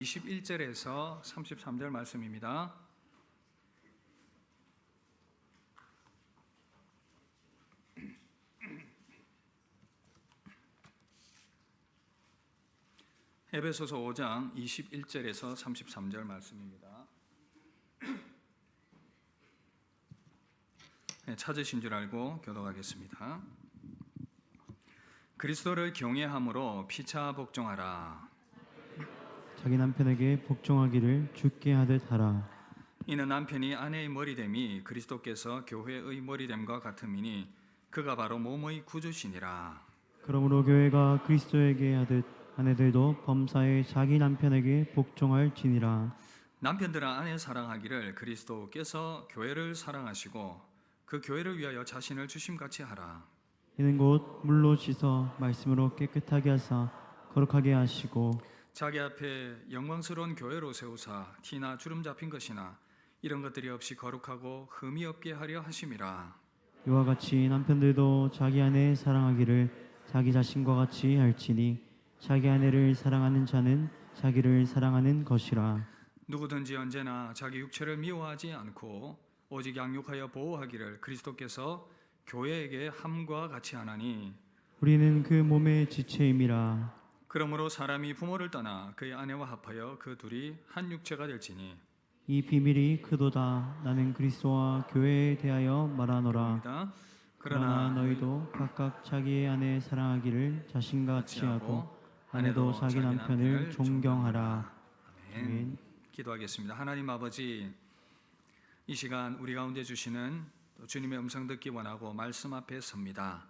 21절에서 33절 말씀입니다. 에베소서 5장 21절에서 33절 말씀입니다. 찾으신 줄 알고 교독하겠습니다. 그리스도를 경외함으로 피차 복종하라. 자기 남편에게 복종하기를 주께 하듯 하라. 이는 남편이 아내의 머리됨이 그리스도께서 교회의 머리됨과 같음이니 그가 바로 몸의 구주시니라. 그러므로 교회가 그리스도에게 하듯 아내들도 범사에 자기 남편에게 복종할지니라. 남편들아 아내 사랑하기를 그리스도께서 교회를 사랑하시고 그 교회를 위하여 자신을 주심같이 하라. 이는 곧 물로 씻어 말씀으로 깨끗하게 하사 거룩하게 하시고 자기 앞에 영광스러운 교회로 세우사 티나 주름 잡힌 것이나 이런 것들이 없이 거룩하고 흠이 없게 하려 하심이라. 이와 같이 남편들도 자기 아내 사랑하기를 자기 자신과 같이 할지니 자기 아내를 사랑하는 자는 자기를 사랑하는 것이라. 누구든지 언제나 자기 육체를 미워하지 않고 오직 양육하여 보호하기를 그리스도께서 교회에게 함과 같이 하나니 우리는 그 몸의 지체임이라. 그러므로 사람이 부모를 떠나 그의 아내와 합하여 그 둘이 한 육체가 될지니 이 비밀이 크도다. 나는 그리스도와 교회에 대하여 말하노라. 그러나 너희도 각각 자기의 아내 사랑하기를 자신과 같이 하고 아내도 자기 남편을 존경하라. 아멘. 기도하겠습니다. 하나님 아버지, 이 시간 우리 가운데 주시는 주님의 음성 듣기 원하고 말씀 앞에 섭니다.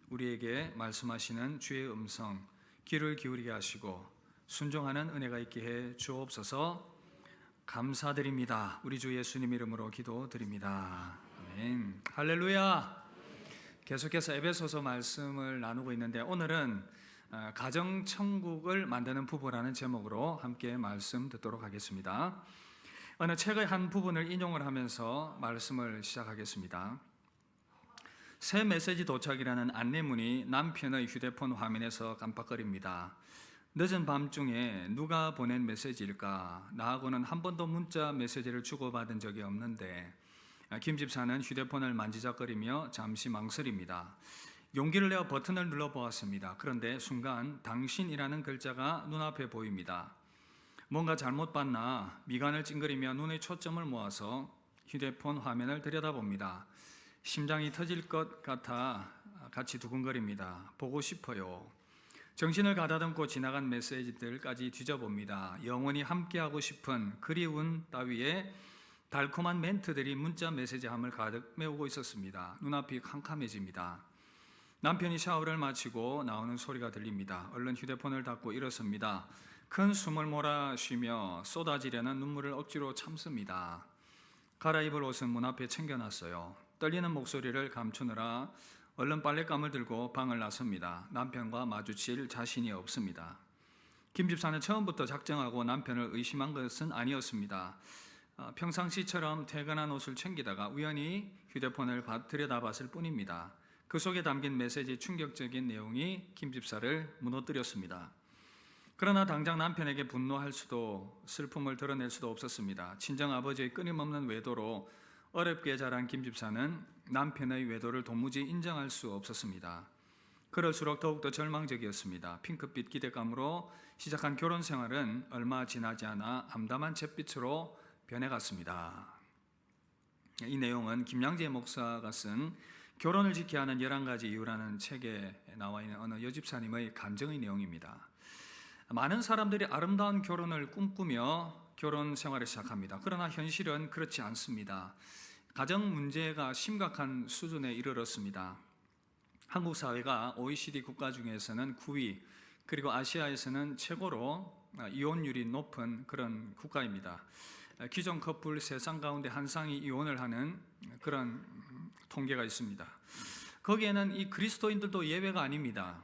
우리에게 말씀하시는 주의 음성 귀를 기울이게 하시고 순종하는 은혜가 있게 해 주옵소서. 감사드립니다. 우리 주 예수님 이름으로 기도드립니다. 아멘. 할렐루야. 계속해서 에베소서 말씀을 나누고 있는데 오늘은 가정천국을 만드는 부부라는 제목으로 함께 말씀 듣도록 하겠습니다. 어느 책의 한 부분을 인용을 하면서 말씀을 시작하겠습니다. 새 메시지 도착이라는 안내문이 남편의 휴대폰 화면에서 깜빡거립니다. 늦은 밤중에 누가 보낸 메시지일까? 나하고는 한 번도 문자 메시지를 주고받은 적이 없는데 김 집사는 휴대폰을 만지작거리며 잠시 망설입니다. 용기를 내어 버튼을 눌러보았습니다. 그런데 순간 당신이라는 글자가 눈앞에 보입니다. 뭔가 잘못 봤나 미간을 찡그리며 눈의 초점을 모아서 휴대폰 화면을 들여다봅니다. 심장이 터질 것 같아 같이 두근거립니다. 보고 싶어요. 정신을 가다듬고 지나간 메시지들까지 뒤져봅니다. 영원히 함께하고 싶은 그리운 따위의 달콤한 멘트들이 문자 메시지함을 가득 메우고 있었습니다. 눈앞이 캄캄해집니다. 남편이 샤워를 마치고 나오는 소리가 들립니다. 얼른 휴대폰을 닫고 일어섭니다. 큰 숨을 몰아쉬며 쏟아지려는 눈물을 억지로 참습니다. 갈아입을 옷은 문 앞에 챙겨놨어요. 떨리는 목소리를 감추느라 얼른 빨랫감을 들고 방을 나섭니다. 남편과 마주칠 자신이 없습니다. 김 집사는 처음부터 작정하고 남편을 의심한 것은 아니었습니다. 평상시처럼 퇴근한 옷을 챙기다가 우연히 휴대폰을 들여다봤을 뿐입니다. 그 속에 담긴 메시지 충격적인 내용이 김 집사를 무너뜨렸습니다. 그러나 당장 남편에게 분노할 수도 슬픔을 드러낼 수도 없었습니다. 친정아버지의 끊임없는 외도로 어렵게 자란 김 집사는 남편의 외도를 도무지 인정할 수 없었습니다. 그럴수록 더욱더 절망적이었습니다. 핑크빛 기대감으로 시작한 결혼 생활은 얼마 지나지 않아 암담한 잿빛으로 변해갔습니다. 이 내용은 김양재 목사가 쓴 결혼을 지켜야 하는 11가지 이유라는 책에 나와 있는 어느 여집사님의 간증의 내용입니다. 많은 사람들이 아름다운 결혼을 꿈꾸며 결혼 생활을 시작합니다. 그러나 현실은 그렇지 않습니다. 가정 문제가 심각한 수준에 이르렀습니다. 한국 사회가 OECD 국가 중에서는 9위, 그리고 아시아에서는 최고로 이혼율이 높은 그런 국가입니다. 기존 커플 3쌍 가운데 1쌍이 이혼을 하는 그런 통계가 있습니다. 거기에는 이 그리스도인들도 예외가 아닙니다.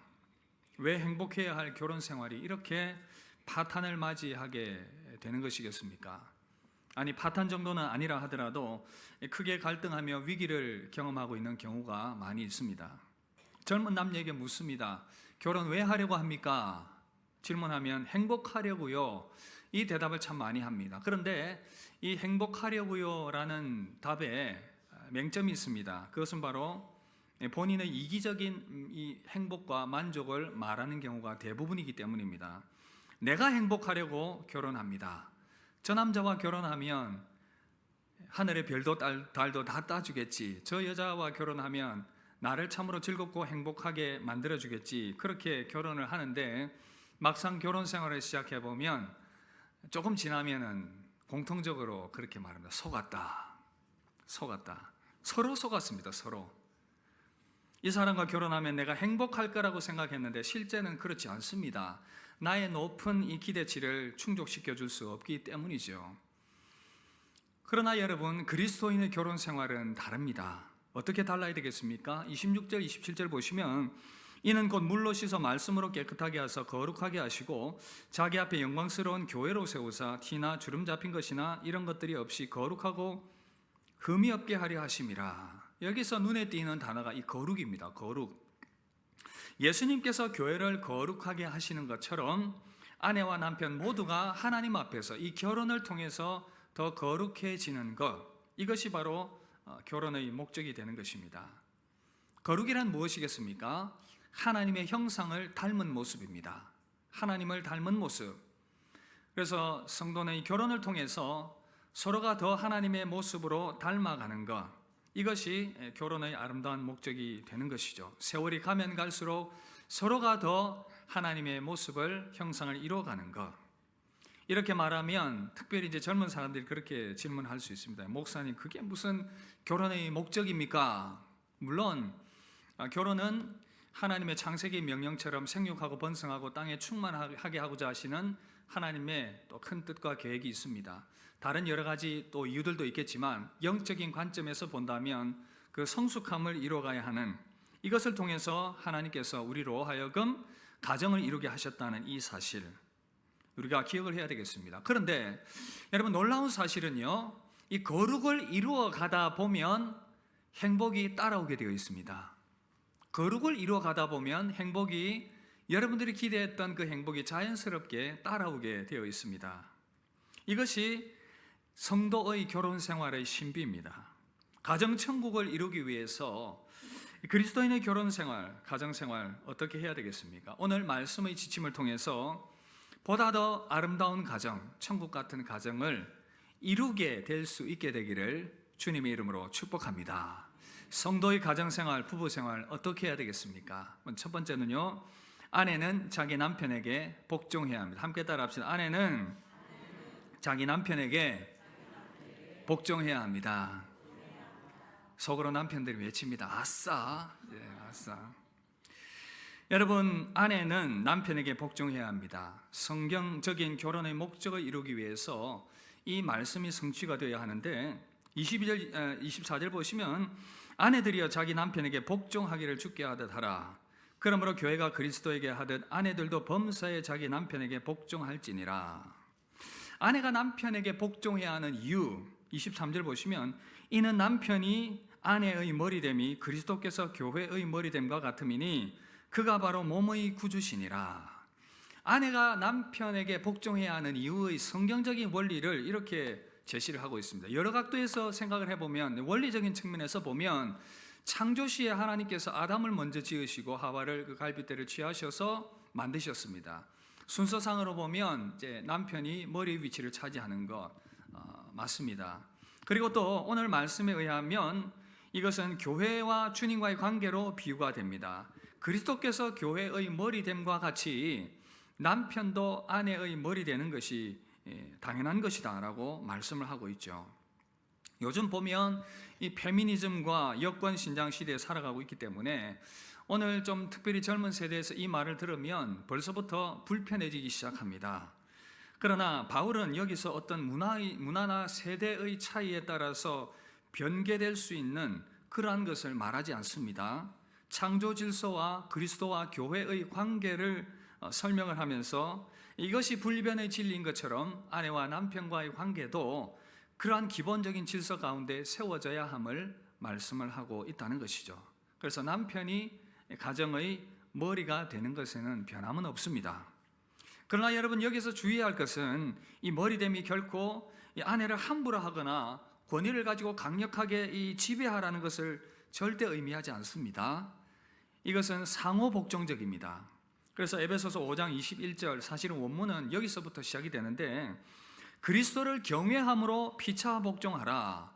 왜 행복해야 할 결혼 생활이 이렇게 파탄을 맞이하게 되는 것이겠습니까? 아니, 파탄 정도는 아니라 하더라도 크게 갈등하며 위기를 경험하고 있는 경우가 많이 있습니다. 젊은 남녀에게 묻습니다. 결혼 왜 하려고 합니까? 질문하면 행복하려고요. 이 대답을 참 많이 합니다. 그런데 이 행복하려고요라는 답에 맹점이 있습니다. 그것은 바로 본인의 이기적인 이 행복과 만족을 말하는 경우가 대부분이기 때문입니다. 내가 행복하려고 결혼합니다. 저 남자와 결혼하면 하늘의 별도 달도 다 따주겠지. 저 여자와 결혼하면 나를 참으로 즐겁고 행복하게 만들어주겠지. 그렇게 결혼을 하는데 막상 결혼 생활을 시작해 보면 조금 지나면은 공통적으로 그렇게 말합니다. 속았다. 서로 속았습니다. 서로. 이 사람과 결혼하면 내가 행복할 거라고 생각했는데 실제는 그렇지 않습니다. 나의 높은 이 기대치를 충족시켜 줄 수 없기 때문이죠. 그러나 여러분, 그리스도인의 결혼 생활은 다릅니다. 어떻게 달라야 되겠습니까? 26절, 27절 보시면 이는 곧 물로 씻어 말씀으로 깨끗하게 하사 거룩하게 하시고 자기 앞에 영광스러운 교회로 세우사 티나 주름 잡힌 것이나 이런 것들이 없이 거룩하고 흠이 없게 하려 하심이라. 여기서 눈에 띄는 단어가 이 거룩입니다. 거룩. 예수님께서 교회를 거룩하게 하시는 것처럼 아내와 남편 모두가 하나님 앞에서 이 결혼을 통해서 더 거룩해지는 것, 이것이 바로 결혼의 목적이 되는 것입니다. 거룩이란 무엇이겠습니까? 하나님의 형상을 닮은 모습입니다. 하나님을 닮은 모습. 그래서 성도는 이 결혼을 통해서 서로가 더 하나님의 모습으로 닮아가는 것, 이것이 결혼의 아름다운 목적이 되는 것이죠. 세월이 가면 갈수록 서로가 더 하나님의 모습을, 형상을 이루어가는 것. 이렇게 말하면 특별히 이제 젊은 사람들이 그렇게 질문할 수 있습니다. 목사님, 그게 무슨 결혼의 목적입니까? 물론 결혼은 하나님의 창세기 명령처럼 생육하고 번성하고 땅에 충만하게 하고자 하시는 하나님의 또 큰 뜻과 계획이 있습니다. 다른 여러 가지 또 이유들도 있겠지만 영적인 관점에서 본다면 그 성숙함을 이루어가야 하는, 이것을 통해서 하나님께서 우리로 하여금 가정을 이루게 하셨다는 이 사실, 우리가 기억을 해야 되겠습니다. 그런데 여러분, 놀라운 사실은요, 이 거룩을 이루어 가다 보면 행복이 따라오게 되어 있습니다. 거룩을 이루어 가다 보면 행복이, 여러분들이 기대했던 그 행복이 자연스럽게 따라오게 되어 있습니다. 이것이 성도의 결혼 생활의 신비입니다. 가정 천국을 이루기 위해서 그리스도인의 결혼 생활, 가정 생활 어떻게 해야 되겠습니까? 오늘 말씀의 지침을 통해서 보다 더 아름다운 가정, 천국 같은 가정을 이루게 될 수 있게 되기를 주님의 이름으로 축복합니다. 성도의 가정생활, 부부생활 어떻게 해야 되겠습니까? 첫 번째는요, 아내는 자기 남편에게 복종해야 합니다. 함께 따라합시다. 아내는 자기 남편에게 복종해야 합니다. 속으로 남편들이 외칩니다. 아싸. 네, 아싸. 여러분, 아내는 남편에게 복종해야 합니다. 성경적인 결혼의 목적을 이루기 위해서 이 말씀이 성취가 되어야 하는데 24절 보시면 아내들이여 자기 남편에게 복종하기를 주께 하듯 하라. 그러므로 교회가 그리스도에게 하듯 아내들도 범사에 자기 남편에게 복종할지니라. 아내가 남편에게 복종해야 하는 이유, 23절 보시면 이는 남편이 아내의 머리됨이 그리스도께서 교회의 머리됨과 같음이니 그가 바로 몸의 구주시니라. 아내가 남편에게 복종해야 하는 이유의 성경적인 원리를 이렇게 제시를 하고 있습니다. 여러 각도에서 생각을 해보면, 원리적인 측면에서 보면 창조시에 하나님께서 아담을 먼저 지으시고 하와를 그 갈빗대를 취하셔서 만드셨습니다. 순서상으로 보면 이제 남편이 머리 위치를 차지하는 것 맞습니다. 그리고 또 오늘 말씀에 의하면 이것은 교회와 주님과의 관계로 비유가 됩니다. 그리스도께서 교회의 머리됨과 같이 남편도 아내의 머리 되는 것이 당연한 것이다 라고 말씀을 하고 있죠. 요즘 보면 이 페미니즘과 여권 신장 시대에 살아가고 있기 때문에 오늘 좀 특별히 젊은 세대에서 이 말을 들으면 벌써부터 불편해지기 시작합니다. 그러나 바울은 여기서 어떤 문화나 세대의 차이에 따라서 변개될 수 있는 그러한 것을 말하지 않습니다. 창조 질서와 그리스도와 교회의 관계를 설명을 하면서 이것이 불변의 진리인 것처럼 아내와 남편과의 관계도 그러한 기본적인 질서 가운데 세워져야 함을 말씀을 하고 있다는 것이죠. 그래서 남편이 가정의 머리가 되는 것에는 변함은 없습니다. 그러나 여러분, 여기서 주의해야 할 것은 이 머리됨이 결코 이 아내를 함부로 하거나 권위를 가지고 강력하게 이 지배하라는 것을 절대 의미하지 않습니다. 이것은 상호 복종적입니다. 그래서 에베소서 5장 21절, 사실은 원문은 여기서부터 시작이 되는데, 그리스도를 경외함으로 피차 복종하라,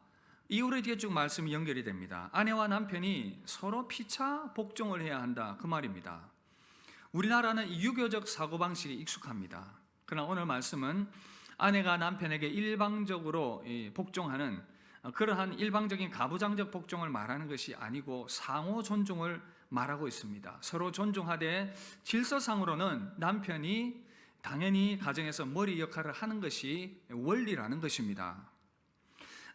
이후로 이렇게 쭉 말씀이 연결이 됩니다. 아내와 남편이 서로 피차 복종을 해야 한다, 그 말입니다. 우리나라는 유교적 사고방식이 익숙합니다. 그러나 오늘 말씀은 아내가 남편에게 일방적으로 복종하는 그러한 일방적인 가부장적 복종을 말하는 것이 아니고 상호 존중을 말하고 있습니다. 서로 존중하되 질서상으로는 남편이 당연히 가정에서 머리 역할을 하는 것이 원리라는 것입니다.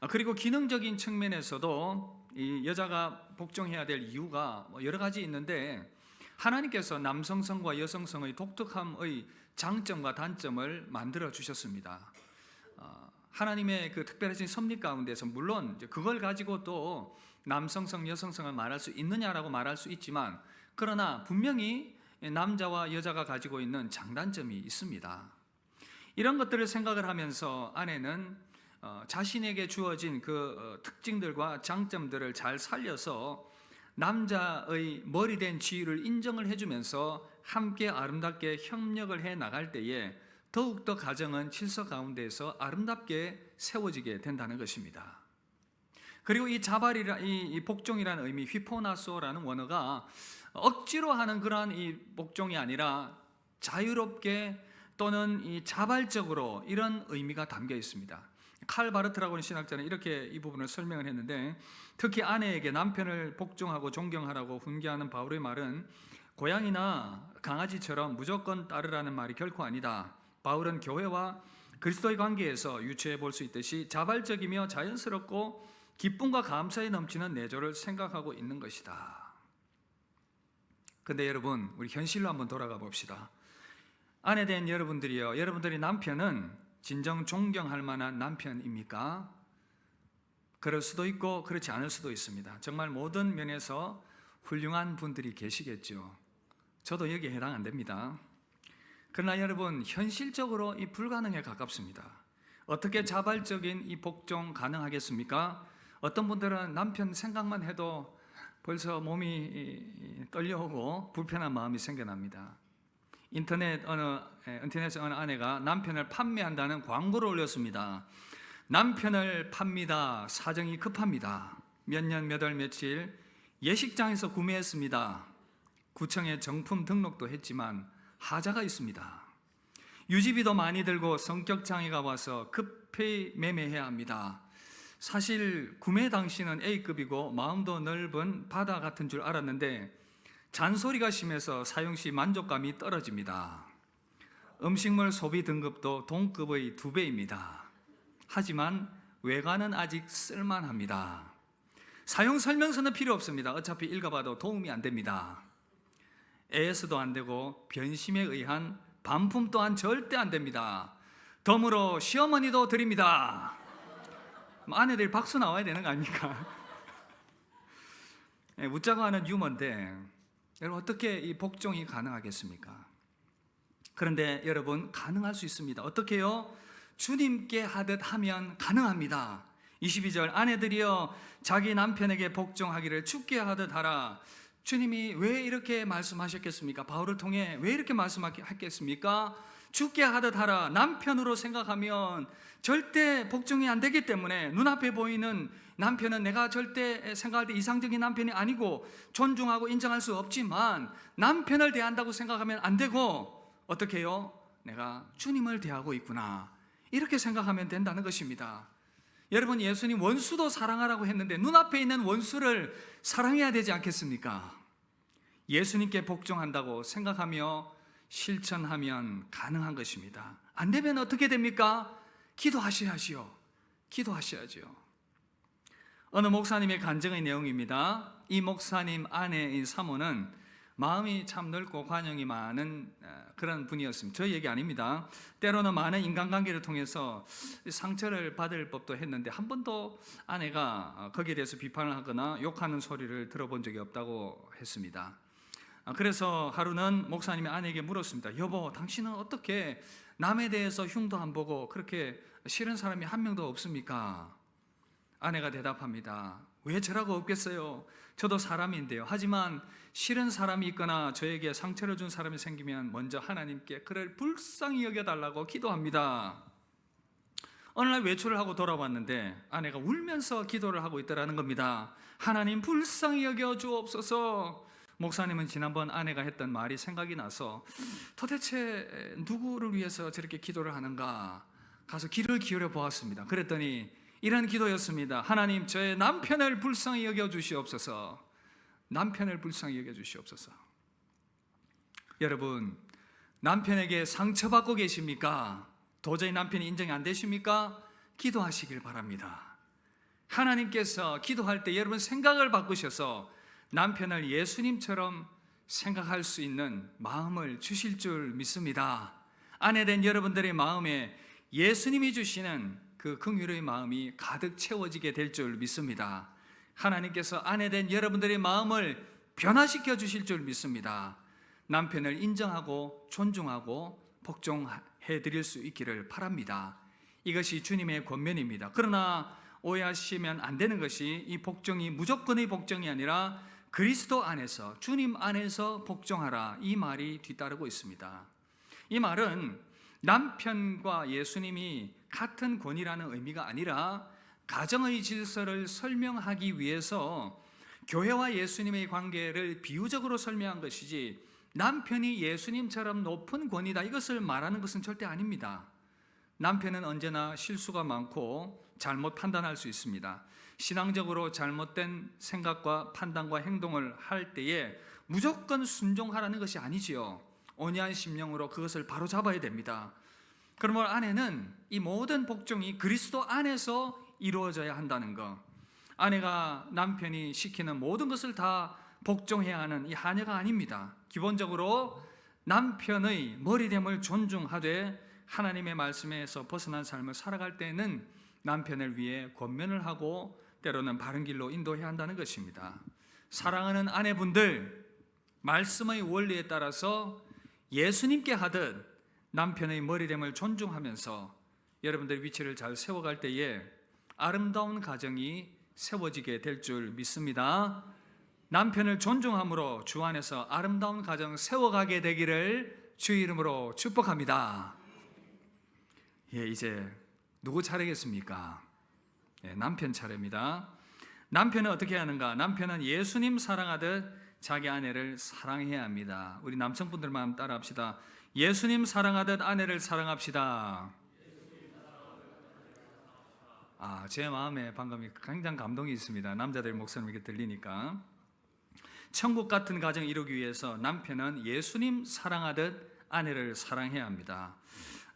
그리고 기능적인 측면에서도 이 여자가 복종해야 될 이유가 여러 가지 있는데, 하나님께서 남성성과 여성성의 독특함의 장점과 단점을 만들어 주셨습니다. 하나님의 그 특별하신 섭리 가운데서 물론 그걸 가지고 또 남성성, 여성성을 말할 수 있느냐라고 말할 수 있지만, 그러나 분명히 남자와 여자가 가지고 있는 장단점이 있습니다. 이런 것들을 생각을 하면서 아내는 자신에게 주어진 그 특징들과 장점들을 잘 살려서 남자의 머리된 지위를 인정을 해주면서 함께 아름답게 협력을 해 나갈 때에 더욱더 가정은 질서 가운데에서 아름답게 세워지게 된다는 것입니다. 그리고 이 이 복종이라는 의미, 휘포나소라는 원어가 억지로 하는 그러한 이 복종이 아니라 자유롭게 또는 이 자발적으로, 이런 의미가 담겨 있습니다. 칼 바르트라고 하는 신학자는 이렇게 이 부분을 설명을 했는데, 특히 아내에게 남편을 복종하고 존경하라고 훈계하는 바울의 말은 고양이나 강아지처럼 무조건 따르라는 말이 결코 아니다. 바울은 교회와 그리스도의 관계에서 유추해 볼 수 있듯이 자발적이며 자연스럽고 기쁨과 감사에 넘치는 내조를 생각하고 있는 것이다. 근데 여러분, 우리 현실로 한번 돌아가 봅시다. 아내 된 여러분들이요, 여러분들이 남편은 진정 존경할 만한 남편입니까? 그럴 수도 있고 그렇지 않을 수도 있습니다. 정말 모든 면에서 훌륭한 분들이 계시겠죠. 저도 여기에 해당 안 됩니다. 그러나 여러분, 현실적으로 이 불가능에 가깝습니다. 어떻게 자발적인 이 복종 가능하겠습니까? 어떤 분들은 남편 생각만 해도 벌써 몸이 떨려오고 불편한 마음이 생겨납니다. 인터넷에 어느 아내가 남편을 판매한다는 광고를 올렸습니다. 남편을 팝니다. 사정이 급합니다. 몇 년 몇 월 며칠 예식장에서 구매했습니다. 구청에 정품 등록도 했지만 하자가 있습니다. 유지비도 많이 들고 성격 장애가 와서 급히 매매해야 합니다. 사실 구매 당시는 A급이고 마음도 넓은 바다 같은 줄 알았는데 잔소리가 심해서 사용 시 만족감이 떨어집니다. 음식물 소비 등급도 동급의 2배입니다. 하지만 외관은 아직 쓸만합니다. 사용 설명서는 필요 없습니다. 어차피 읽어봐도 도움이 안 됩니다. AS도 안 되고 변심에 의한 반품 또한 절대 안 됩니다. 덤으로 시어머니도 드립니다. 아내들 박수 나와야 되는 거 아닙니까? 웃자고 하는 유머인데, 여러분, 어떻게 이 복종이 가능하겠습니까? 그런데 여러분, 가능할 수 있습니다. 어떻게요? 주님께 하듯 하면 가능합니다. 22절, 아내들이여 자기 남편에게 복종하기를 주께 하듯 하라. 주님이 왜 이렇게 말씀하셨겠습니까? 바울을 통해 왜 이렇게 말씀하셨겠습니까? 주께 하듯 하라. 남편으로 생각하면 절대 복종이 안 되기 때문에, 눈앞에 보이는 남편은 내가 절대 생각할 때 이상적인 남편이 아니고 존중하고 인정할 수 없지만, 남편을 대한다고 생각하면 안 되고 어떻게 해요? 내가 주님을 대하고 있구나, 이렇게 생각하면 된다는 것입니다. 여러분, 예수님 원수도 사랑하라고 했는데 눈앞에 있는 원수를 사랑해야 되지 않겠습니까? 예수님께 복종한다고 생각하며 실천하면 가능한 것입니다. 안 되면 어떻게 됩니까? 기도하셔야지요. 기도하셔야죠. 어느 목사님의 간증의 내용입니다. 이 목사님 아내인 사모는 마음이 참 넓고 관용이 많은 그런 분이었습니다. 저 얘기 아닙니다. 때로는 많은 인간관계를 통해서 상처를 받을 법도 했는데 한 번도 아내가 거기에 대해서 비판을 하거나 욕하는 소리를 들어본 적이 없다고 했습니다. 그래서 하루는 목사님이 아내에게 물었습니다. 여보, 당신은 어떻게 남에 대해서 흉도 안 보고 그렇게 싫은 사람이 한 명도 없습니까? 아내가 대답합니다. 왜 저라고 없겠어요? 저도 사람인데요. 하지만 싫은 사람이 있거나 저에게 상처를 준 사람이 생기면 먼저 하나님께 그를 불쌍히 여겨달라고 기도합니다. 어느 날 외출을 하고 돌아왔는데 아내가 울면서 기도를 하고 있더라는 겁니다. 하나님 불쌍히 여겨 주옵소서. 목사님은 지난번 아내가 했던 말이 생각이 나서 도대체 누구를 위해서 저렇게 기도를 하는가 가서 귀를 기울여 보았습니다. 그랬더니 이런 기도였습니다. 하나님, 저의 남편을 불쌍히 여겨 주시옵소서. 남편을 불쌍히 여겨 주시옵소서. 여러분, 남편에게 상처받고 계십니까? 도저히 남편이 인정이 안 되십니까? 기도하시길 바랍니다. 하나님께서 기도할 때 여러분 생각을 바꾸셔서 남편을 예수님처럼 생각할 수 있는 마음을 주실 줄 믿습니다. 아내된 여러분들의 마음에 예수님이 주시는 그 긍휼의 마음이 가득 채워지게 될 줄 믿습니다. 하나님께서 아내된 여러분들의 마음을 변화시켜 주실 줄 믿습니다. 남편을 인정하고 존중하고 복종해 드릴 수 있기를 바랍니다. 이것이 주님의 권면입니다. 그러나 오해하시면 안 되는 것이 이 복종이 무조건의 복종이 아니라 그리스도 안에서, 주님 안에서 복종하라, 이 말이 뒤따르고 있습니다. 이 말은 남편과 예수님이 같은 권위라는 의미가 아니라 가정의 질서를 설명하기 위해서 교회와 예수님의 관계를 비유적으로 설명한 것이지 남편이 예수님처럼 높은 권위다, 이것을 말하는 것은 절대 아닙니다. 남편은 언제나 실수가 많고 잘못 판단할 수 있습니다. 신앙적으로 잘못된 생각과 판단과 행동을 할 때에 무조건 순종하라는 것이 아니지요. 온유한 심령으로 그것을 바로 잡아야 됩니다. 그러므로 아내는 이 모든 복종이 그리스도 안에서 이루어져야 한다는 것, 아내가 남편이 시키는 모든 것을 다 복종해야 하는 이 하녀가 아닙니다. 기본적으로 남편의 머리됨을 존중하되 하나님의 말씀에서 벗어난 삶을 살아갈 때는 남편을 위해 권면을 하고 때로는 바른 길로 인도해야 한다는 것입니다. 사랑하는 아내분들, 말씀의 원리에 따라서 예수님께 하듯 남편의 머리됨을 존중하면서 여러분들 위치를 잘 세워갈 때에 아름다운 가정이 세워지게 될 줄 믿습니다. 남편을 존중함으로 주 안에서 아름다운 가정 세워가게 되기를 주 이름으로 축복합니다. 이제 누구 차례겠습니까? 남편 차례입니다. 남편은 어떻게 하는가? 남편은 예수님 사랑하듯 자기 아내를 사랑해야 합니다. 우리 남성분들만 따라합시다. 예수님 사랑하듯 아내를 사랑합시다. 제 마음에 방금 굉장히 감동이 있습니다. 남자들 목소리 이렇게 들리니까. 천국 같은 가정 이루기 위해서 남편은 예수님 사랑하듯 아내를 사랑해야 합니다.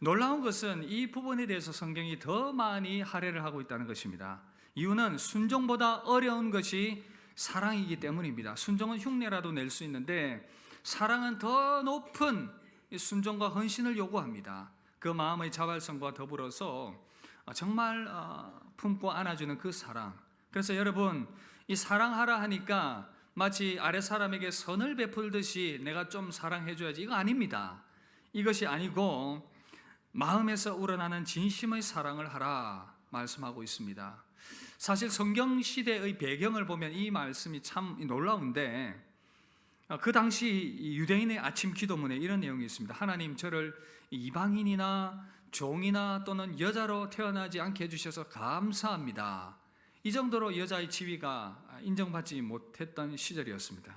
놀라운 것은 이 부분에 대해서 성경이 더 많이 할애를 하고 있다는 것입니다. 이유는 순종보다 어려운 것이 사랑이기 때문입니다. 순종은 흉내라도 낼 수 있는데 사랑은 더 높은 순종과 헌신을 요구합니다. 그 마음의 자발성과 더불어서 정말 품고 안아주는 그 사랑. 그래서 여러분, 이 사랑하라 하니까 마치 아래 사람에게 선을 베풀듯이 내가 좀 사랑해줘야지, 이거 아닙니다. 이것이 아니고 마음에서 우러나는 진심의 사랑을 하라 말씀하고 있습니다. 사실 성경 시대의 배경을 보면 이 말씀이 참 놀라운데, 그 당시 유대인의 아침 기도문에 이런 내용이 있습니다. 하나님, 저를 이방인이나 종이나 또는 여자로 태어나지 않게 해주셔서 감사합니다. 이 정도로 여자의 지위가 인정받지 못했던 시절이었습니다.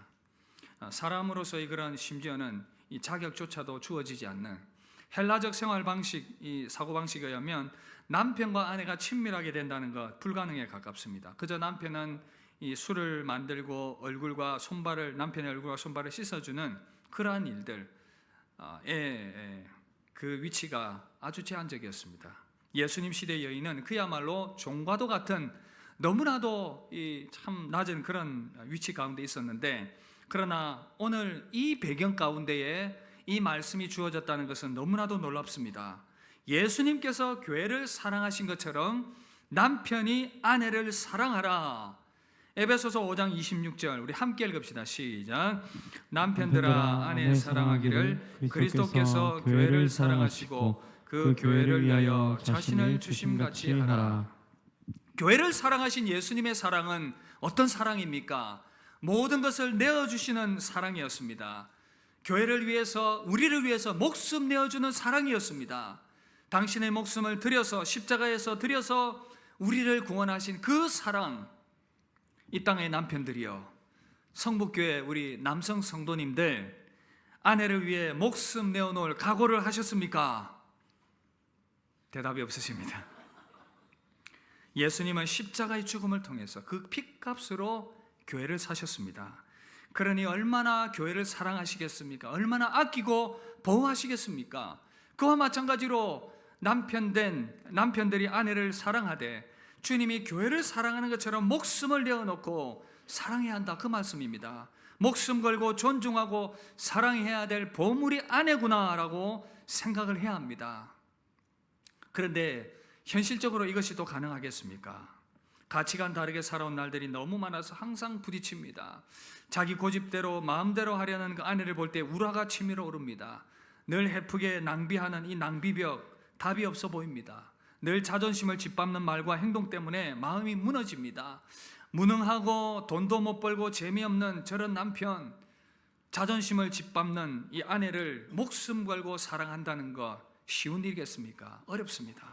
사람으로서의 그런, 심지어는 이 자격조차도 주어지지 않는 헬라적 생활 방식, 이 사고 방식에 의하면 남편과 아내가 친밀하게 된다는 것 불가능에 가깝습니다. 그저 남편은 이 술을 만들고 얼굴과 손발을, 남편의 얼굴과 손발을 씻어주는 그러한 일들, 그 위치가 아주 제한적이었습니다. 예수님 시대의 여인은 그야말로 종과도 같은 너무나도 참 낮은 그런 위치 가운데 있었는데, 그러나 오늘 이 배경 가운데에 이 말씀이 주어졌다는 것은 너무나도 놀랍습니다. 예수님께서 교회를 사랑하신 것처럼 남편이 아내를 사랑하라, 에베소서 5장 26절 우리 함께 읽읍시다. 시작. 남편들아 아내 사랑하기를 그리스도께서 교회를 사랑하시고 그 교회를 위하여 자신을 주심같이 하라. 교회를 사랑하신 예수님의 사랑은 어떤 사랑입니까? 모든 것을 내어주시는 사랑이었습니다. 교회를 위해서, 우리를 위해서 목숨 내어주는 사랑이었습니다. 당신의 목숨을 들여서, 십자가에서 들여서 우리를 구원하신 그 사랑, 이 땅의 남편들이여, 성북교회 우리 남성 성도님들, 아내를 위해 목숨 내어놓을 각오를 하셨습니까? 대답이 없으십니다. 예수님은 십자가의 죽음을 통해서 그 핏값으로 교회를 사셨습니다. 그러니 얼마나 교회를 사랑하시겠습니까? 얼마나 아끼고 보호하시겠습니까? 그와 마찬가지로 남편들이 아내를 사랑하되 주님이 교회를 사랑하는 것처럼 목숨을 내어놓고 사랑해야 한다, 그 말씀입니다. 목숨 걸고 존중하고 사랑해야 될 보물이 아내구나라고 생각을 해야 합니다. 그런데 현실적으로 이것이 또 가능하겠습니까? 가치관 다르게 살아온 날들이 너무 많아서 항상 부딪힙니다. 자기 고집대로 마음대로 하려는 그 아내를 볼 때 우라가 치밀어 오릅니다. 늘 헤프게 낭비하는 이 낭비벽, 답이 없어 보입니다. 늘 자존심을 짓밟는 말과 행동 때문에 마음이 무너집니다. 무능하고 돈도 못 벌고 재미없는 저런 남편, 자존심을 짓밟는 이 아내를 목숨 걸고 사랑한다는 것 쉬운 일이겠습니까? 어렵습니다.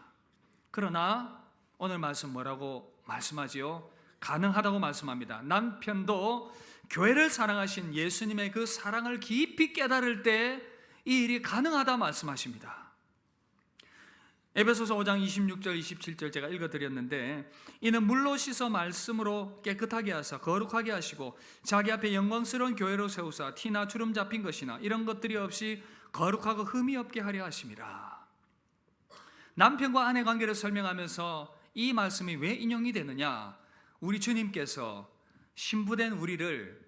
그러나 오늘 말씀 뭐라고 말씀하지요? 가능하다고 말씀합니다. 남편도 교회를 사랑하신 예수님의 그 사랑을 깊이 깨달을 때 이 일이 가능하다 말씀하십니다. 에베소서 5장 26절 27절 제가 읽어드렸는데, 이는 물로 씻어 말씀으로 깨끗하게 하사 거룩하게 하시고 자기 앞에 영광스러운 교회로 세우사 티나 주름 잡힌 것이나 이런 것들이 없이 거룩하고 흠이 없게 하려 하심이라. 남편과 아내 관계를 설명하면서 이 말씀이 왜 인용이 되느냐? 우리 주님께서 신부된 우리를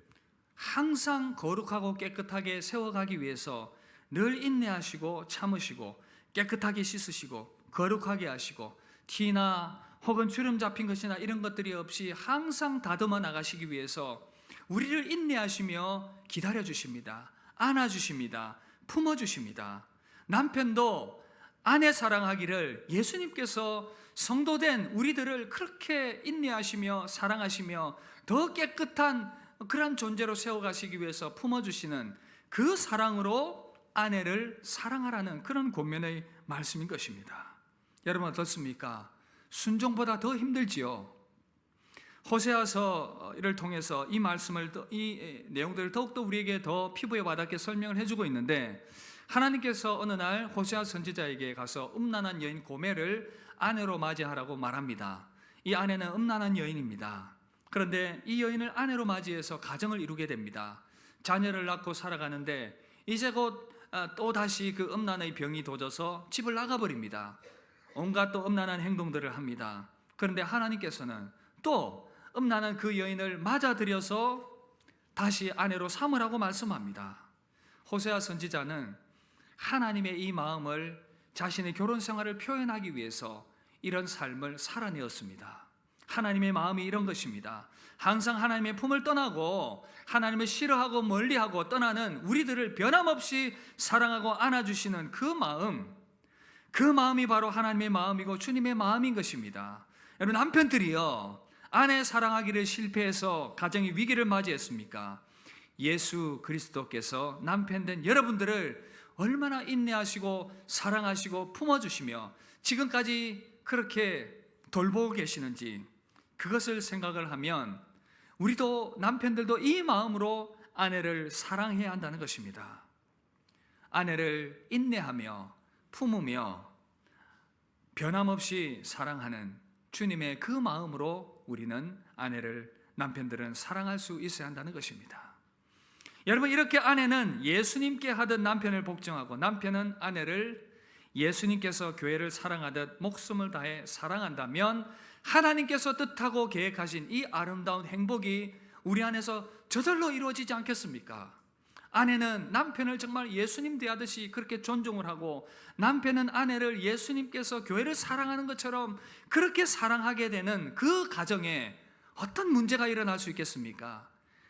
항상 거룩하고 깨끗하게 세워가기 위해서 늘 인내하시고 참으시고 깨끗하게 씻으시고 거룩하게 하시고 티나 혹은 주름 잡힌 것이나 이런 것들이 없이 항상 다듬어 나가시기 위해서 우리를 인내하시며 기다려 주십니다. 안아 주십니다. 품어 주십니다. 남편도 아내 사랑하기를 예수님께서 성도된 우리들을 그렇게 인내하시며 사랑하시며 더 깨끗한 그런 존재로 세워가시기 위해서 품어주시는 그 사랑으로 아내를 사랑하라는 그런 권면의 말씀인 것입니다. 여러분 어떻습니까? 순종보다 더 힘들지요. 호세아서를 통해서 이 말씀을, 이 내용들을 더욱더 우리에게 더 피부에 와닿게 설명을 해주고 있는데, 하나님께서 어느 날 호세아 선지자에게 가서 음란한 여인 고멜을 아내로 맞이하라고 말합니다. 이 아내는 음란한 여인입니다. 그런데 이 여인을 아내로 맞이해서 가정을 이루게 됩니다. 자녀를 낳고 살아가는데 이제 곧 또 다시 그 음란의 병이 도져서 집을 나가버립니다. 온갖 또 음란한 행동들을 합니다. 그런데 하나님께서는 또 음란한 그 여인을 맞아들여서 다시 아내로 삼으라고 말씀합니다. 호세아 선지자는 하나님의 이 마음을 자신의 결혼 생활을 표현하기 위해서 이런 삶을 살아내었습니다. 하나님의 마음이 이런 것입니다. 항상 하나님의 품을 떠나고 하나님을 싫어하고 멀리하고 떠나는 우리들을 변함없이 사랑하고 안아주시는 그 마음이 바로 하나님의 마음이고 주님의 마음인 것입니다. 여러분, 남편들이요, 아내 사랑하기를 실패해서 가정이 위기를 맞이했습니까? 예수 그리스도께서 남편된 여러분들을 얼마나 인내하시고 사랑하시고 품어주시며 지금까지 그렇게 돌보고 계시는지, 그것을 생각을 하면 우리도, 남편들도 이 마음으로 아내를 사랑해야 한다는 것입니다. 아내를 인내하며 품으며 변함없이 사랑하는 주님의 그 마음으로 우리는 남편들은 사랑할 수 있어야 한다는 것입니다. 여러분, 이렇게 아내는 예수님께 하듯 남편을 복종하고 남편은 아내를 예수님께서 교회를 사랑하듯 목숨을 다해 사랑한다면 하나님께서 뜻하고 계획하신 이 아름다운 행복이 우리 안에서 저절로 이루어지지 않겠습니까? 아내는 남편을 정말 예수님 대하듯이 그렇게 존중을 하고 남편은 아내를 예수님께서 교회를 사랑하는 것처럼 그렇게 사랑하게 되는 그 가정에 어떤 문제가 일어날 수 있겠습니까?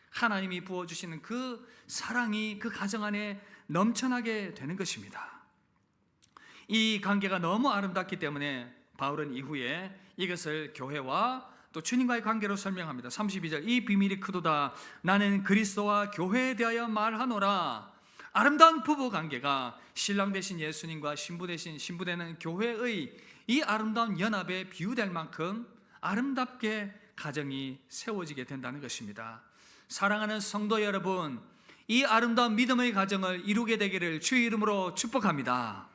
하나님이 부어주시는 그 사랑이 그 가정 안에 넘쳐나게 되는 것입니다. 이 관계가 너무 아름답기 때문에 바울은 이후에 이것을 교회와 또 주님과의 관계로 설명합니다. 32절, 이 비밀이 크도다. 나는 그리스도와 교회에 대하여 말하노라. 아름다운 부부 관계가 신랑 되신 예수님과 신부 되신 신부 되는 교회의 이 아름다운 연합에 비유될 만큼 아름답게 가정이 세워지게 된다는 것입니다. 사랑하는 성도 여러분, 이 아름다운 믿음의 가정을 이루게 되기를 주의 이름으로 축복합니다.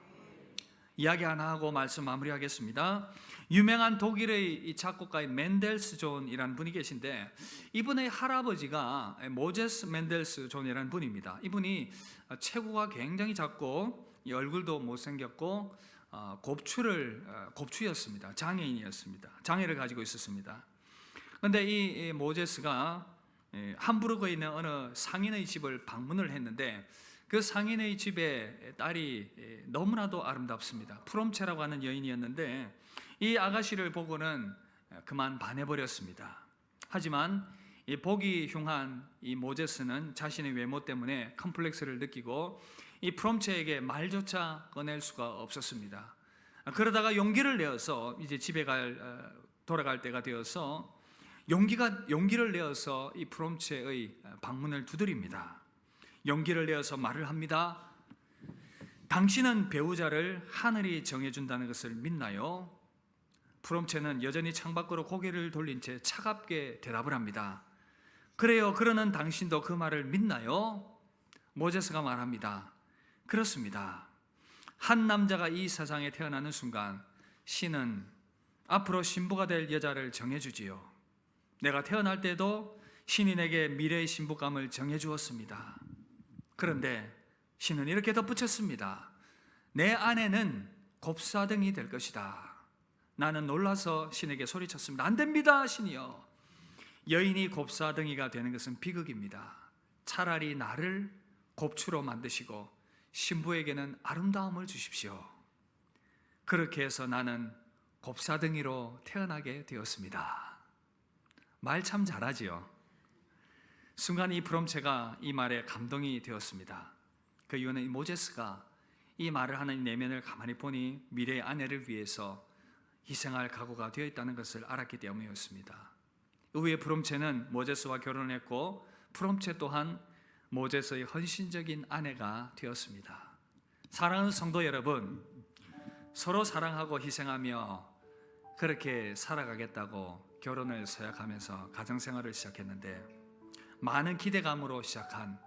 이야기 하나 하고 말씀 마무리하겠습니다. 유명한 독일의 작곡가인 맨델스 존이라는 분이 계신데, 이분의 할아버지가 모제스 맨델스 존이라는 분입니다. 이분이 체구가 굉장히 작고 얼굴도 못생겼고 곱추였습니다. 장애인이었습니다. 장애를 가지고 있었습니다. 그런데 이 모제스가 함부르크에 있는 어느 상인의 집을 방문을 했는데, 그 상인의 집에 딸이 너무나도 아름답습니다. 프롬체라고 하는 여인이었는데, 이 아가씨를 보고는 그만 반해버렸습니다. 하지만 이 보기 흉한 이 모제스는 자신의 외모 때문에 컴플렉스를 느끼고 이 프롬체에게 말조차 꺼낼 수가 없었습니다. 그러다가 용기를 내어서 이제 집에 돌아갈 때가 되어서 용기를 내어서 이 프롬체의 방문을 두드립니다. 용기를 내어서 말을 합니다. 당신은 배우자를 하늘이 정해준다는 것을 믿나요? 프롬체는 여전히 창밖으로 고개를 돌린 채 차갑게 대답을 합니다. 그래요, 그러는 당신도 그 말을 믿나요? 모제스가 말합니다. 그렇습니다. 한 남자가 이 세상에 태어나는 순간 신은 앞으로 신부가 될 여자를 정해주지요. 내가 태어날 때도 신이 내게 미래의 신부감을 정해주었습니다. 그런데 신은 이렇게 덧붙였습니다. 내 아내는 곱사등이 될 것이다. 나는 놀라서 신에게 소리쳤습니다. 안 됩니다, 신이여. 여인이 곱사등이가 되는 것은 비극입니다. 차라리 나를 곱추로 만드시고 신부에게는 아름다움을 주십시오. 그렇게 해서 나는 곱사등이로 태어나게 되었습니다. 말 참 잘하지요. 순간 이 프롬체가 이 말에 감동이 되었습니다. 그 이유는 이 모제스가 이 말을 하는 내면을 가만히 보니 미래의 아내를 위해서 희생할 각오가 되어 있다는 것을 알았기 때문이었습니다. 이후에 프롬체는 모제스와 결혼했고, 프롬체 또한 모제스의 헌신적인 아내가 되었습니다. 사랑하는 성도 여러분, 서로 사랑하고 희생하며 그렇게 살아가겠다고 결혼을 서약하면서 가정생활을 시작했는데, 많은 기대감으로 시작한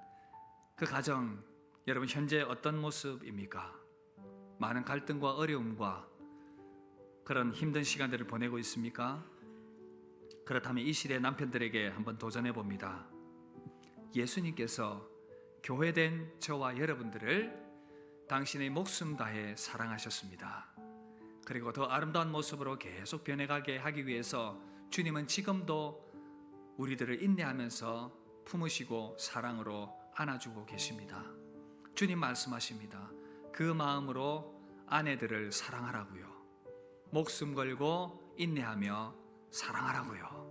그 가정, 여러분 현재 어떤 모습입니까? 많은 갈등과 어려움과 그런 힘든 시간들을 보내고 있습니까? 그렇다면 이 시대 남편들에게 한번 도전해 봅니다. 예수님께서 교회된 저와 여러분들을 당신의 목숨 다해 사랑하셨습니다. 그리고 더 아름다운 모습으로 계속 변해가게 하기 위해서 주님은 지금도 우리들을 인내하면서 품으시고 사랑으로 안아주고 계십니다. 주님 말씀하십니다. 그 마음으로 아내들을 사랑하라고요. 목숨 걸고 인내하며 사랑하라고요.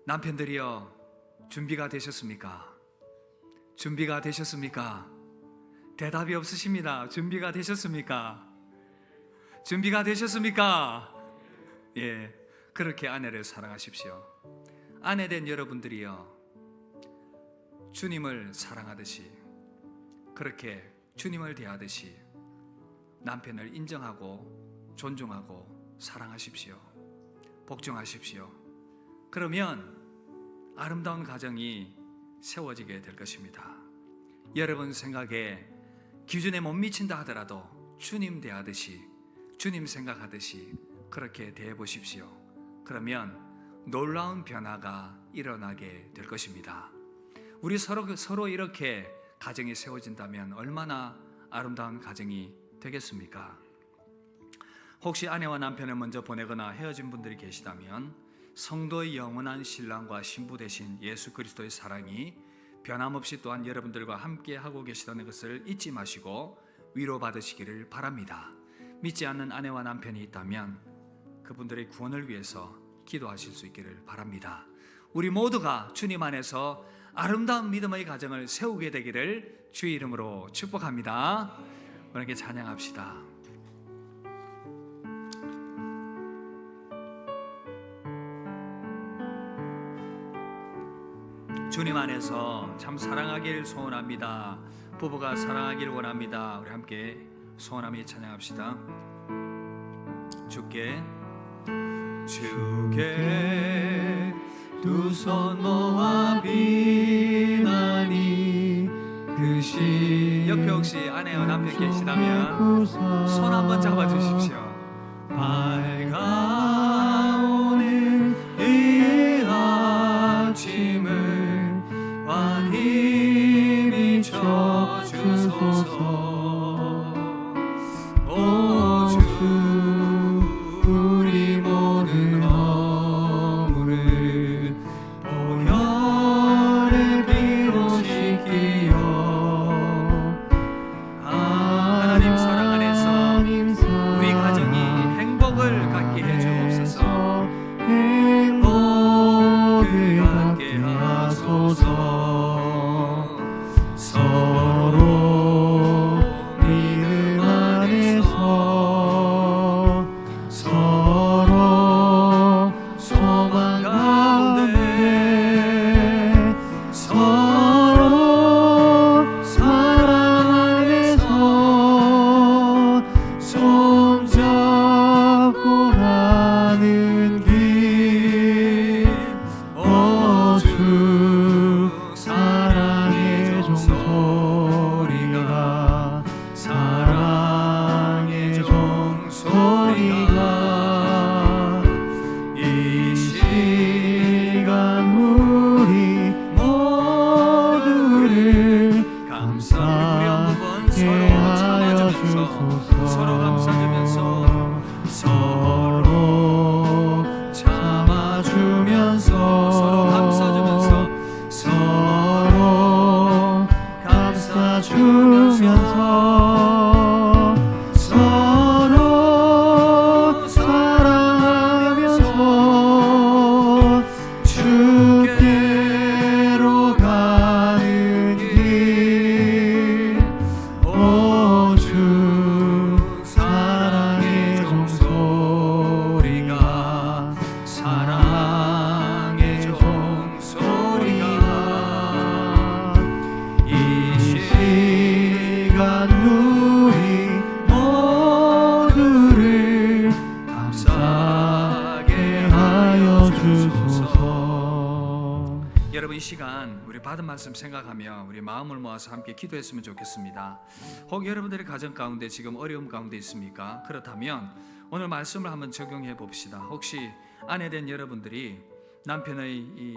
남편들이여, 준비가 되셨습니까? 준비가 되셨습니까? 대답이 없으십니다. 준비가 되셨습니까? 준비가 되셨습니까? 예, 그렇게 아내를 사랑하십시오. 아내된 여러분들이여, 주님을 사랑하듯이, 그렇게 주님을 대하듯이 남편을 인정하고 존중하고 사랑하십시오. 복종하십시오. 그러면 아름다운 가정이 세워지게 될 것입니다. 여러분 생각에 기준에 못 미친다 하더라도 주님 대하듯이, 주님 생각하듯이 그렇게 대해 보십시오. 그러면 놀라운 변화가 일어나게 될 것입니다. 우리 서로 이렇게 가정이 세워진다면 얼마나 아름다운 가정이 되겠습니까? 혹시 아내와 남편을 먼저 보내거나 헤어진 분들이 계시다면 성도의 영원한 신랑과 신부 되신 예수 그리스도의 사랑이 변함없이 또한 여러분들과 함께 하고 계시다는 것을 잊지 마시고 위로받으시기를 바랍니다. 믿지 않는 아내와 남편이 있다면 그분들의 구원을 위해서 기도하실 수 있기를 바랍니다. 우리 모두가 주님 안에서 아름다운 믿음의 가정을 세우게 되기를 주의 이름으로 축복합니다. 함께 찬양합시다. 주님 안에서 참 사랑하길 소원합니다. 부부가 사랑하길 원합니다. 우리 함께 소원하며 찬양합시다. 주께 두 손 모아 비나니 그 옆에 혹시 아내와 남편 계시다면 손 한번 잡아주십시오. 밝아오는 이 아침을 환히 비춰주소서. 오 주 우리 모든 허물을 보혈의 피로 씻기어 하나님 사랑 안에서 우리 가정이 행복을 갖게 해주옵소서. 행복을 갖게 하소서. 서로 믿음 안에서 서로 소망 가운데 서로 사랑 안에서 손잡고 가는 길. 오 주 사랑의 종소리가 사랑의 종소리가 이 시간 우리 모두를 감사하게 하여 주소서. 서로 감싸주면서 서로 참아주면서 서로 감싸주면서 서로 감싸주면서 서로 사랑하면서 주께로 가는 길. 오 주 사랑의 종소리가 사랑의 종소리가 이 시간 우리 모두를 감사하게 하여 주소서. 여러분, 이 시간 우리 받은 말씀 생각하며 우리 마음을 모아서 함께 기도했으면 좋겠습니다. 혹 여러분들의 가정 가운데 지금 어려움 가운데 있습니까? 그렇다면 오늘 말씀을 한번 적용해 봅시다. 혹시 아내된 여러분들이 남편의 이